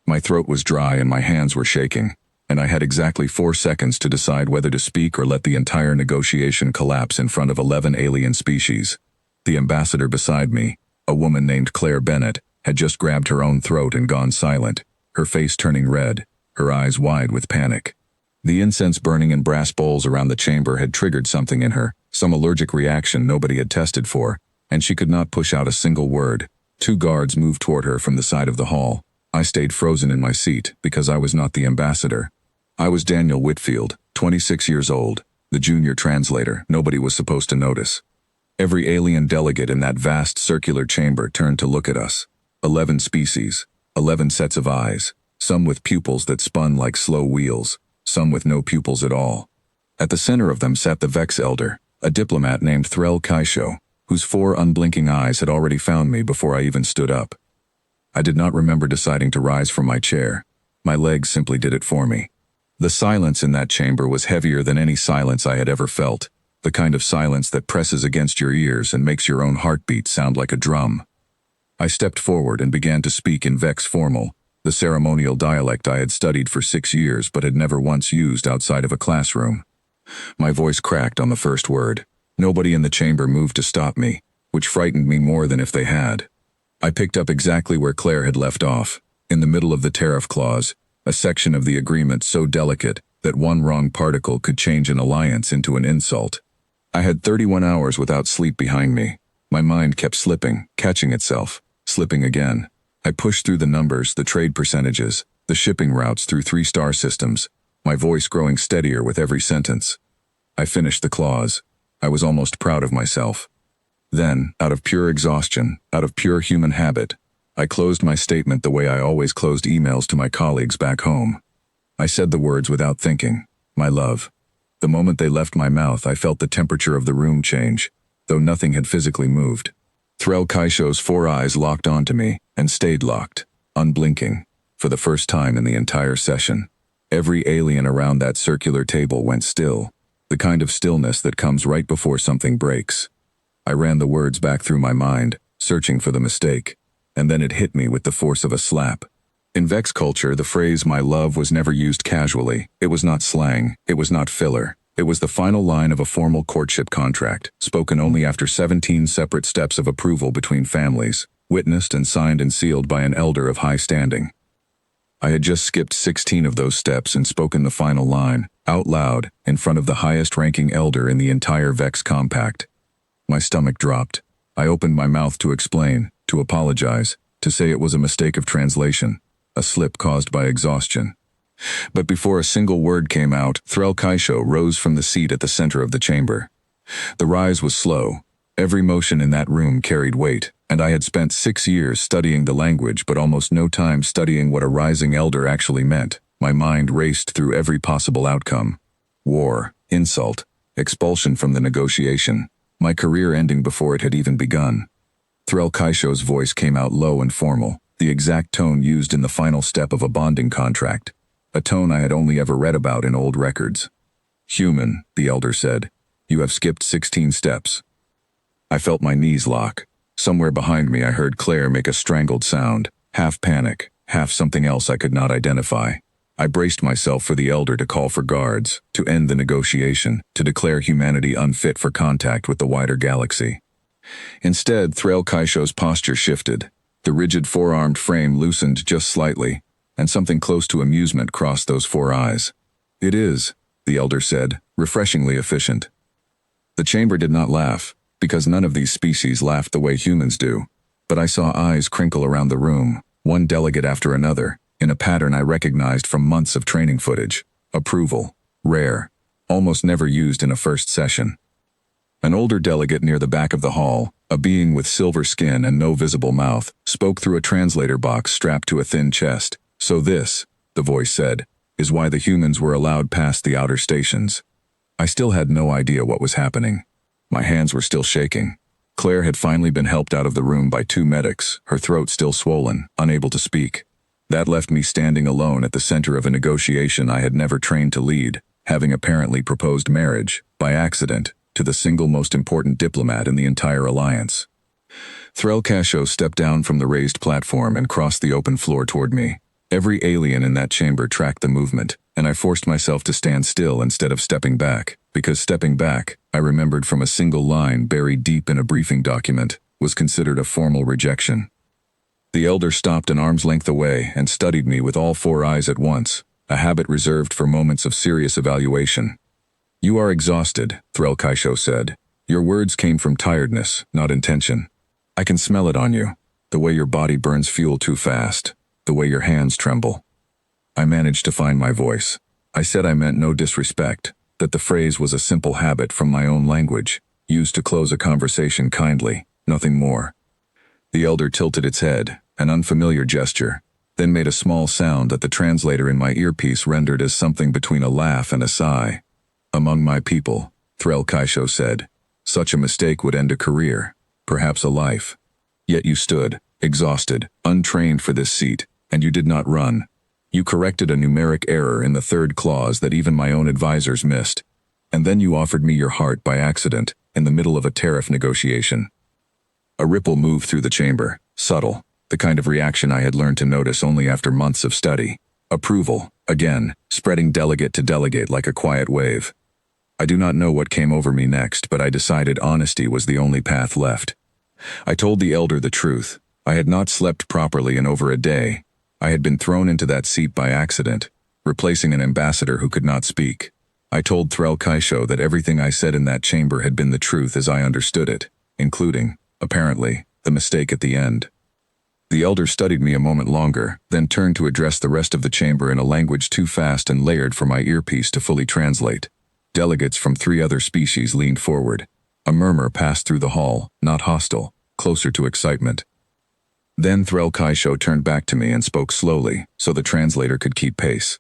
My throat was dry and my hands were shaking, and I had exactly 4 seconds to decide whether to speak or let the entire negotiation collapse in front of 11 alien species. The ambassador beside me, a woman named Claire Bennett, had just grabbed her own throat and gone silent, her face turning red, her eyes wide with panic. The incense burning in brass bowls around the chamber had triggered something in her, some allergic reaction nobody had tested for, and she could not push out a single word. 2 guards moved toward her from the side of the hall. I stayed frozen in my seat because I was not the ambassador. I was Daniel Whitfield, 26 years old, the junior translator nobody was supposed to notice. Every alien delegate in that vast circular chamber turned to look at us. 11 species, 11 sets of eyes, some with pupils that spun like slow wheels, some with no pupils at all. At the center of them sat the Vex Elder, a diplomat named Threl Kaisho, whose 4 unblinking eyes had already found me before I even stood up. I did not remember deciding to rise from my chair. My legs simply did it for me. The silence in that chamber was heavier than any silence I had ever felt, the kind of silence that presses against your ears and makes your own heartbeat sound like a drum. I stepped forward and began to speak in Vex Formal, the ceremonial dialect I had studied for 6 years but had never once used outside of a classroom. My voice cracked on the first word. Nobody in the chamber moved to stop me, which frightened me more than if they had. I picked up exactly where Claire had left off, in the middle of the tariff clause, a section of the agreement so delicate that one wrong particle could change an alliance into an insult. I had 31 hours without sleep behind me. My mind kept slipping, catching itself, slipping again. I pushed through the numbers, the trade percentages, the shipping routes through 3-star systems, my voice growing steadier with every sentence. I finished the clause. I was almost proud of myself. Then, out of pure exhaustion, out of pure human habit, I closed my statement the way I always closed emails to my colleagues back home. I said the words without thinking, my love. The moment they left my mouth, I felt the temperature of the room change, though nothing had physically moved. Threl Kaisho's 4 eyes locked onto me, and stayed locked, unblinking, for the first time in the entire session. Every alien around that circular table went still, the kind of stillness that comes right before something breaks. I ran the words back through my mind, searching for the mistake, and then it hit me with the force of a slap. In Vex culture, the phrase "my love" was never used casually. It was not slang, it was not filler. It was the final line of a formal courtship contract, spoken only after 17 separate steps of approval between families, witnessed and signed and sealed by an elder of high standing. I had just skipped 16 of those steps and spoken the final line, out loud, in front of the highest-ranking elder in the entire Vex compact. My stomach dropped. I opened my mouth to explain, to apologize, to say it was a mistake of translation, a slip caused by exhaustion. But before a single word came out, Threl Kaisho rose from the seat at the center of the chamber. The rise was slow. Every motion in that room carried weight, and I had spent 6 years studying the language but almost no time studying what a rising elder actually meant. My mind raced through every possible outcome. War, insult, expulsion from the negotiation, my career ending before it had even begun. Threl Kaisho's voice came out low and formal, the exact tone used in the final step of a bonding contract, a tone I had only ever read about in old records. "Human," the elder said, "you have skipped 16 steps." I felt my knees lock. Somewhere behind me I heard Claire make a strangled sound, half panic, half something else I could not identify. I braced myself for the elder to call for guards, to end the negotiation, to declare humanity unfit for contact with the wider galaxy. Instead, Threl Kaisho's posture shifted. The rigid 4-armed frame loosened just slightly, and something close to amusement crossed those 4 eyes. "It is," the elder said, refreshingly efficient. The chamber did not laugh, because none of these species laughed the way humans do, but I saw eyes crinkle around the room, one delegate after another, in a pattern I recognized from months of training footage. Approval. Rare. Almost never used in a first session. An older delegate near the back of the hall, a being with silver skin and no visible mouth, spoke through a translator box strapped to a thin chest. "So this," the voice said, "is why the humans were allowed past the outer stations." I still had no idea what was happening. My hands were still shaking. Claire had finally been helped out of the room by 2 medics, her throat still swollen, unable to speak. That left me standing alone at the center of a negotiation I had never trained to lead, having apparently proposed marriage, by accident, to the single most important diplomat in the entire alliance. Threl Kaisho stepped down from the raised platform and crossed the open floor toward me. Every alien in that chamber tracked the movement, and I forced myself to stand still instead of stepping back, because stepping back, I remembered from a single line buried deep in a briefing document, was considered a formal rejection. The elder stopped an arm's length away and studied me with all four eyes at once, a habit reserved for moments of serious evaluation. "You are exhausted," Threl Kaisho said. "Your words came from tiredness, not intention. I can smell it on you, the way your body burns fuel too fast, the way your hands tremble." I managed to find my voice. I said I meant no disrespect, that the phrase was a simple habit from my own language, used to close a conversation kindly, nothing more. The elder tilted its head, an unfamiliar gesture, then made a small sound that the translator in my earpiece rendered as something between a laugh and a sigh. "Among my people," Threl Kaisho said, "such a mistake would end a career, perhaps a life. Yet you stood, exhausted, untrained for this seat, and you did not run. You corrected a numeric error in the third clause that even my own advisors missed. And then you offered me your heart by accident, in the middle of a tariff negotiation." A ripple moved through the chamber, subtle, the kind of reaction I had learned to notice only after months of study. Approval, again, spreading delegate to delegate like a quiet wave. I do not know what came over me next, but I decided honesty was the only path left. I told the elder the truth. I had not slept properly in over a day. I had been thrown into that seat by accident, replacing an ambassador who could not speak. I told Threl Kaisho that everything I said in that chamber had been the truth as I understood it, including, apparently, the mistake at the end. The elder studied me a moment longer, then turned to address the rest of the chamber in a language too fast and layered for my earpiece to fully translate. Delegates from 3 other species leaned forward. A murmur passed through the hall, not hostile, closer to excitement. Then Threl Kaisho turned back to me and spoke slowly, so the translator could keep pace.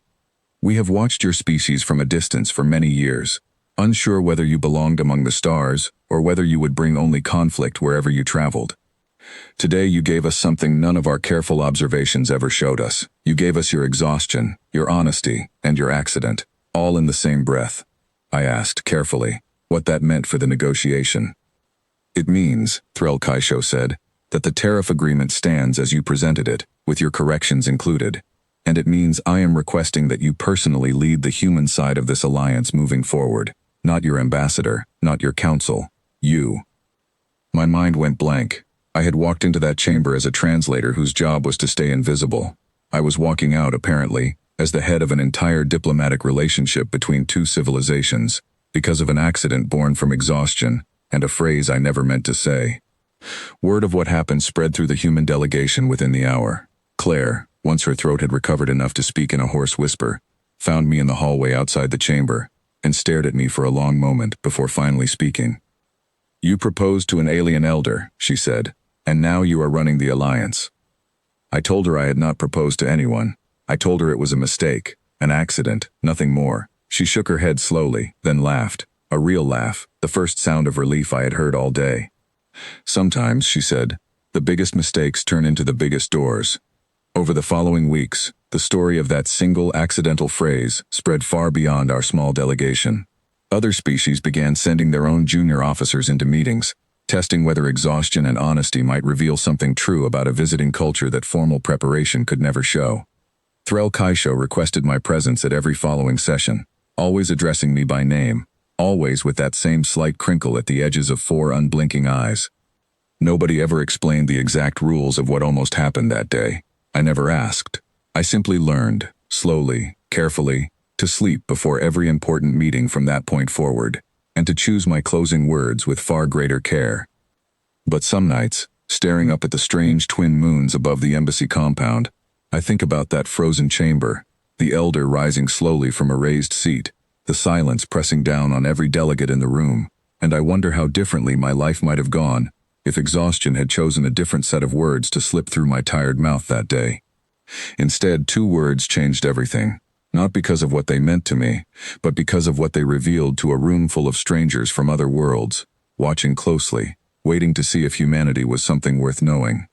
"We have watched your species from a distance for many years, unsure whether you belonged among the stars, or whether you would bring only conflict wherever you traveled. Today you gave us something none of our careful observations ever showed us. You gave us your exhaustion, your honesty, and your accident, all in the same breath." I asked, carefully, what that meant for the negotiation. "It means," Threl Kaisho said, "that the tariff agreement stands as you presented it, with your corrections included. And it means I am requesting that you personally lead the human side of this alliance moving forward, not your ambassador, not your council, you." My mind went blank. I had walked into that chamber as a translator whose job was to stay invisible. I was walking out, apparently, as the head of an entire diplomatic relationship between 2 civilizations, because of an accident born from exhaustion, and a phrase I never meant to say. Word of what happened spread through the human delegation within the hour. Claire, once her throat had recovered enough to speak in a hoarse whisper, found me in the hallway outside the chamber, and stared at me for a long moment before finally speaking. "You proposed to an alien elder," she said, "and now you are running the alliance." I told her I had not proposed to anyone. I told her it was a mistake, an accident, nothing more. She shook her head slowly, then laughed, a real laugh, the first sound of relief I had heard all day. "Sometimes," she said, "the biggest mistakes turn into the biggest doors." Over the following weeks, the story of that single accidental phrase spread far beyond our small delegation. Other species began sending their own junior officers into meetings, testing whether exhaustion and honesty might reveal something true about a visiting culture that formal preparation could never show. Threl Kaisho requested my presence at every following session, always addressing me by name, always with that same slight crinkle at the edges of 4 unblinking eyes. Nobody ever explained the exact rules of what almost happened that day. I never asked. I simply learned, slowly, carefully, to sleep before every important meeting from that point forward, and to choose my closing words with far greater care. But some nights, staring up at the strange twin moons above the embassy compound, I think about that frozen chamber, the elder rising slowly from a raised seat, the silence pressing down on every delegate in the room, and I wonder how differently my life might have gone if exhaustion had chosen a different set of words to slip through my tired mouth that day. Instead, 2 words changed everything, not because of what they meant to me, but because of what they revealed to a room full of strangers from other worlds, watching closely, waiting to see if humanity was something worth knowing.